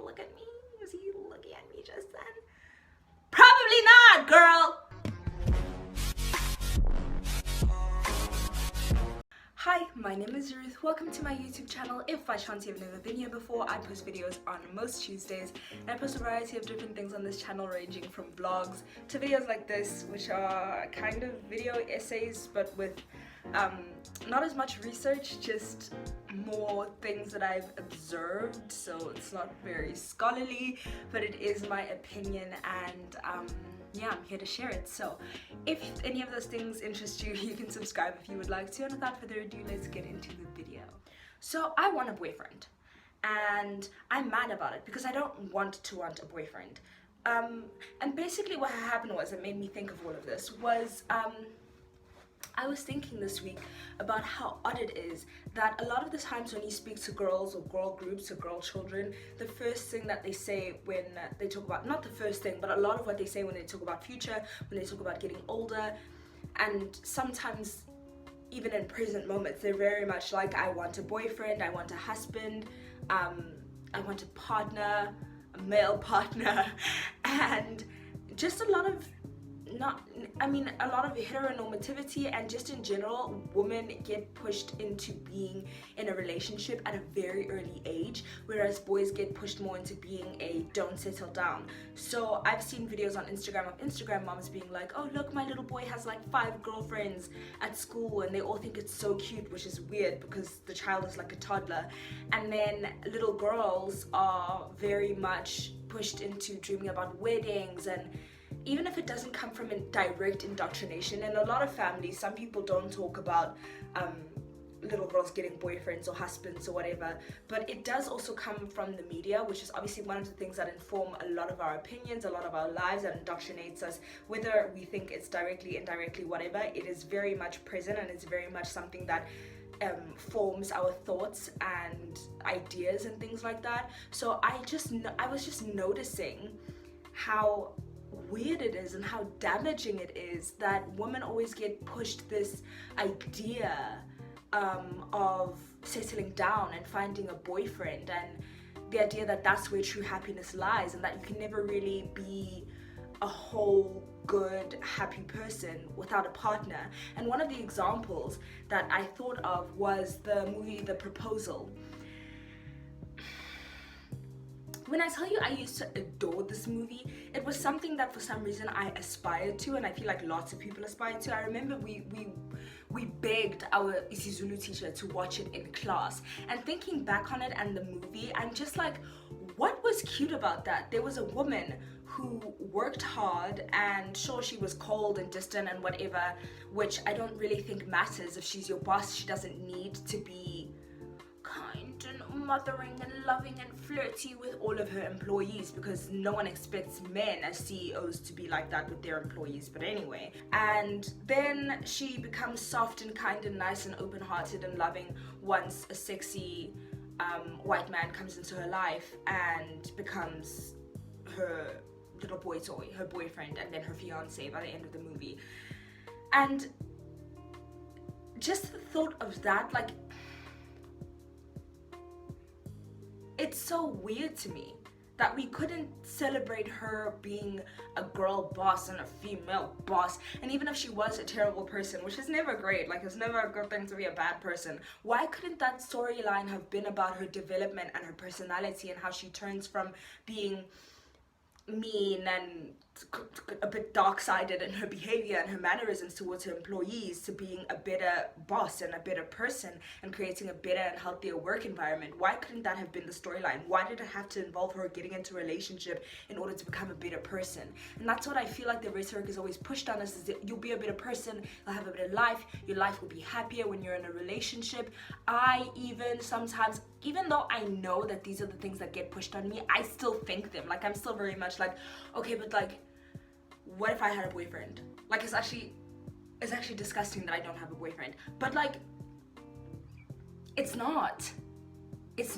look at me? Was he looking at me just then? Probably not, girl! Hi, my name is Ruth. Welcome to my YouTube channel. If by chance you've never been here before, I post videos on most Tuesdays, and I post a variety of different things on this channel, ranging from vlogs to videos like this, which are kind of video essays but with not as much research, just more things that I've observed. So it's not very scholarly, but it is my opinion, and yeah, I'm here to share it. So if any of those things interest you, you can subscribe if you would like to, and without further ado, let's get into the video. So I want a boyfriend, and I'm mad about it because I don't want a boyfriend. And basically what happened was, it made me think of all of this, was I was thinking this week about how odd it is that a lot of the times when you speak to girls or girl groups or girl children, the first thing that they say when they talk about, not the first thing, but a lot of what they say when they talk about future, when they talk about getting older, and sometimes even in present moments, they're very much like, I want a boyfriend, I want a husband, I want a partner, a male partner, and just a lot of a lot of heteronormativity, and just in general, women get pushed into being in a relationship at a very early age, whereas boys get pushed more into being a don't settle down. So I've seen videos on Instagram of Instagram moms being like, oh look, my little boy has like 5 girlfriends at school, and they all think it's so cute, which is weird because the child is like a toddler. And then little girls are very much pushed into dreaming about weddings, and even if it doesn't come from a direct indoctrination, in a lot of families, some people don't talk about little girls getting boyfriends or husbands or whatever, but it does also come from the media, which is obviously one of the things that inform a lot of our opinions, a lot of our lives, that indoctrinates us, whether we think it's directly, indirectly, whatever. It is very much present, and it's very much something that forms our thoughts and ideas and things like that. So I was just noticing how weird it is and how damaging it is that women always get pushed this idea of settling down and finding a boyfriend, and the idea that that's where true happiness lies, and that you can never really be a whole, good, happy person without a partner. And one of the examples that I thought of was the movie The Proposal. When I tell you I used to adore this movie, it was something that for some reason I aspired to, and I feel like lots of people aspire to. I remember we begged our isiZulu teacher to watch it in class, and thinking back on it and the movie, I'm just like, what was cute about that? There was a woman who worked hard, and sure, she was cold and distant and whatever, which I don't really think matters. If she's your boss, she doesn't need to be kind and mothering and loving and flirty with all of her employees, because no one expects men as CEOs to be like that with their employees. But anyway, and then she becomes soft and kind and nice and open-hearted and loving once a sexy white man comes into her life and becomes her little boy toy, her boyfriend, and then her fiance by the end of the movie. And just the thought of that, like, it's so weird to me that we couldn't celebrate her being a girl boss and a female boss. And even if she was a terrible person, which is never great, like, it's never a good thing to be a bad person, why couldn't that storyline have been about her development and her personality, and how she turns from being mean and a bit dark-sided in her behavior and her mannerisms towards her employees, to being a better boss and a better person and creating a better and healthier work environment? Why couldn't that have been the storyline? Why did it have to involve her getting into a relationship in order to become a better person? And that's what I feel like the rhetoric is always pushed on us, is that you'll be a better person, you'll have a better life, your life will be happier when you're in a relationship. I even sometimes, even though I know that these are the things that get pushed on me, I still think them. Like, I'm still very much like, okay, but like, what if I had a boyfriend? Like, it's actually disgusting that I don't have a boyfriend. But like, it's not. It's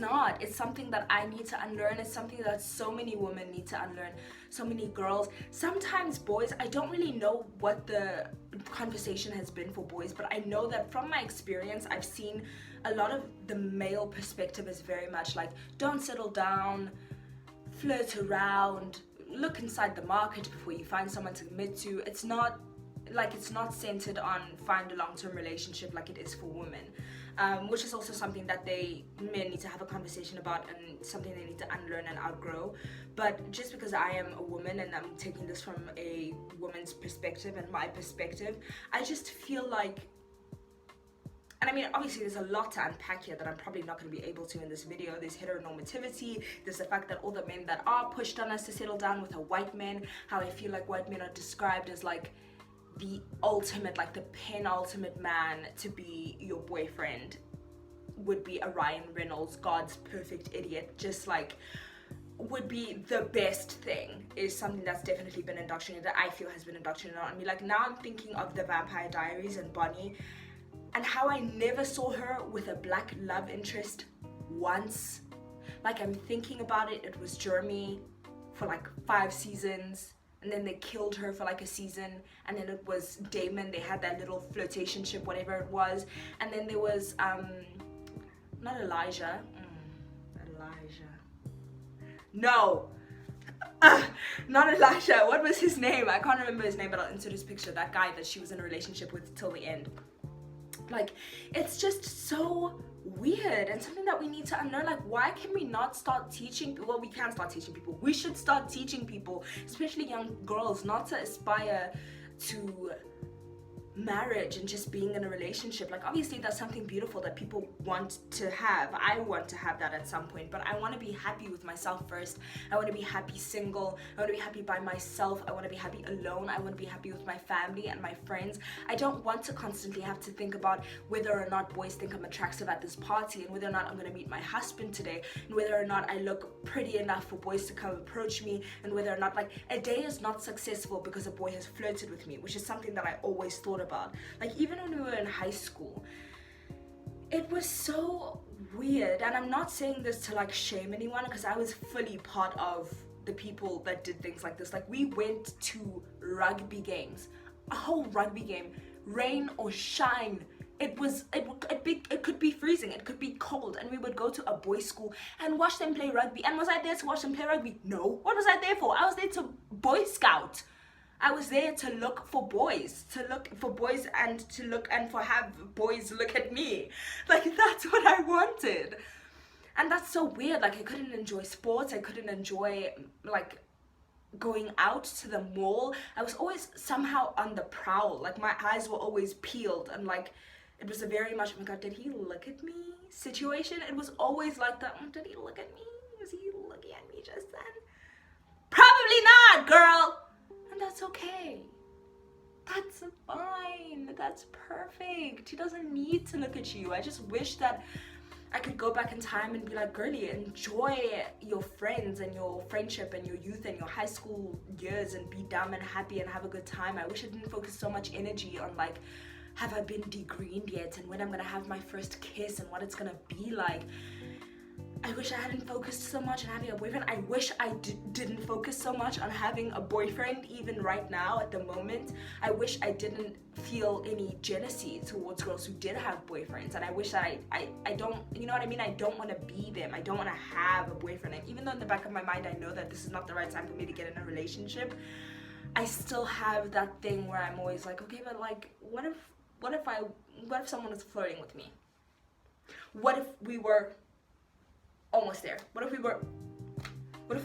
something that I need to unlearn. It's something that so many women need to unlearn. So many girls. Sometimes boys, I don't really know what the conversation has been for boys, but I know that from my experience, I've seen a lot of the male perspective is very much like, don't settle down, flirt around, look inside the market before you find someone to commit to. It's not centered on find a long-term relationship like it is for women, which is also something that men need to have a conversation about, and something they need to unlearn and outgrow. But just because I am a woman and I'm taking this from a woman's perspective and my perspective, I just feel like, and I mean, obviously there's a lot to unpack here that I'm probably not going to be able to in this video. There's heteronormativity, there's the fact that all the men that are pushed on us to settle down with a white man, how I feel like white men are described as like the ultimate, like the penultimate man to be your boyfriend would be a Ryan Reynolds, God's perfect idiot, just like would be the best thing, is something that's definitely been indoctrinated, that I feel has been indoctrinated on me. Like now I'm thinking of the Vampire Diaries and Bonnie, and how I never saw her with a black love interest once. Like I'm thinking about it, it was Jeremy for like 5 seasons, and then they killed her for like a season, and then it was Damon, they had that little flirtationship, whatever it was, and then there was not Elijah, not Elijah, what was his name? I can't remember his name, but I'll insert his picture, that guy that she was in a relationship with till the end. Like, it's just so weird, and something that we need to unlearn. Like, why can we not start teaching? Well, we can start teaching people. We should start teaching people, especially young girls, not to aspire to marriage and just being in a relationship. Like, obviously that's something beautiful that people want to have. I want to have that at some point, but I want to be happy with myself first. I want to be happy single. I want to be happy by myself. I want to be happy alone. I want to be happy with my family and my friends. I don't want to constantly have to think about whether or not boys think I'm attractive at this party, and whether or not I'm going to meet my husband today, and whether or not I look pretty enough for boys to come approach me, and whether or not, like, a day is not successful because a boy has flirted with me, which is something that I always thought about. Like, even when we were in high school, it was so weird. And I'm not saying this to like shame anyone, because I was fully part of the people that did things like this. Like, we went to rugby games, a whole rugby game, rain or shine. It could be freezing, it could be cold, and we would go to a boys' school and watch them play rugby. And was I there to watch them play rugby? No. What was I there for? I was there to Boy Scout. I was there to look for boys, and for have boys look at me. Like, that's what I wanted. And that's so weird. Like, I couldn't enjoy sports. I couldn't enjoy, like, going out to the mall. I was always somehow on the prowl. Like, my eyes were always peeled, and like, it was a very much, oh my God, did he look at me situation. It was always like that, did he look at me? Was he looking at me just then? Probably not, girl. And that's okay. That's fine. That's perfect. He doesn't need to look at you. I just wish that I could go back in time and be like, girlie, enjoy your friends and your friendship and your youth and your high school years, and be dumb and happy and have a good time. I wish I didn't focus so much energy on, like, have I been degreened yet, and when I'm gonna have my first kiss and what it's gonna be like. I wish I hadn't focused so much on having a boyfriend. I wish I didn't focus so much on having a boyfriend, even right now at the moment. I wish I didn't feel any jealousy towards girls who did have boyfriends. And I wish that I don't, you know what I mean? I don't want to be them. I don't want to have a boyfriend. And even though in the back of my mind I know that this is not the right time for me to get in a relationship, I still have that thing where I'm always like, okay, but like, what if someone was flirting with me? What if we were almost there? What if we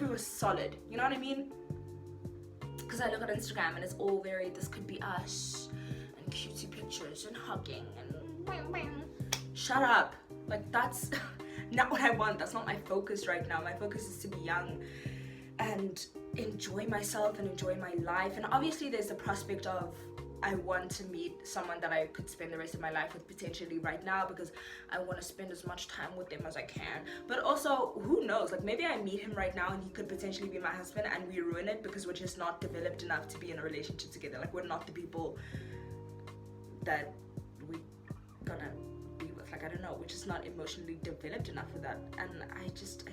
were solid? You know what I mean? Because I look at Instagram and it's all very, this could be us, and cutesy pictures and hugging and shut up. Like, that's not what I want. That's not my focus right now. My focus is to be young and enjoy myself and enjoy my life. And obviously there's the prospect of, I want to meet someone that I could spend the rest of my life with, potentially right now, because I want to spend as much time with them as I can. But also, who knows, like, maybe I meet him right now and he could potentially be my husband, and we ruin it because we're just not developed enough to be in a relationship together. Like, we're not the people that we're gonna be with. Like, I don't know, we're just not emotionally developed enough for that, and I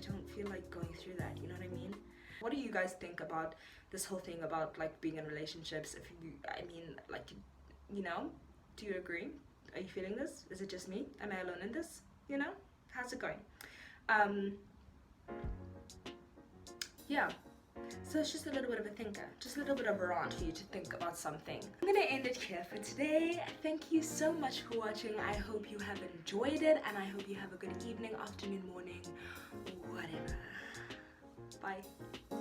don't feel like going through that, you know what I mean? What do you guys think about this whole thing about, like, being in relationships? If you, I mean, like, you know, do you agree? Are you feeling this? Is it just me? Am I alone in this? You know? How's it going? yeah. So it's just a little bit of a thinker, just a little bit of a rant for you to think about something. I'm gonna end it here for today. Thank you so much for watching. I hope you have enjoyed it, and I hope you have a good evening, afternoon, morning, whatever. Bye.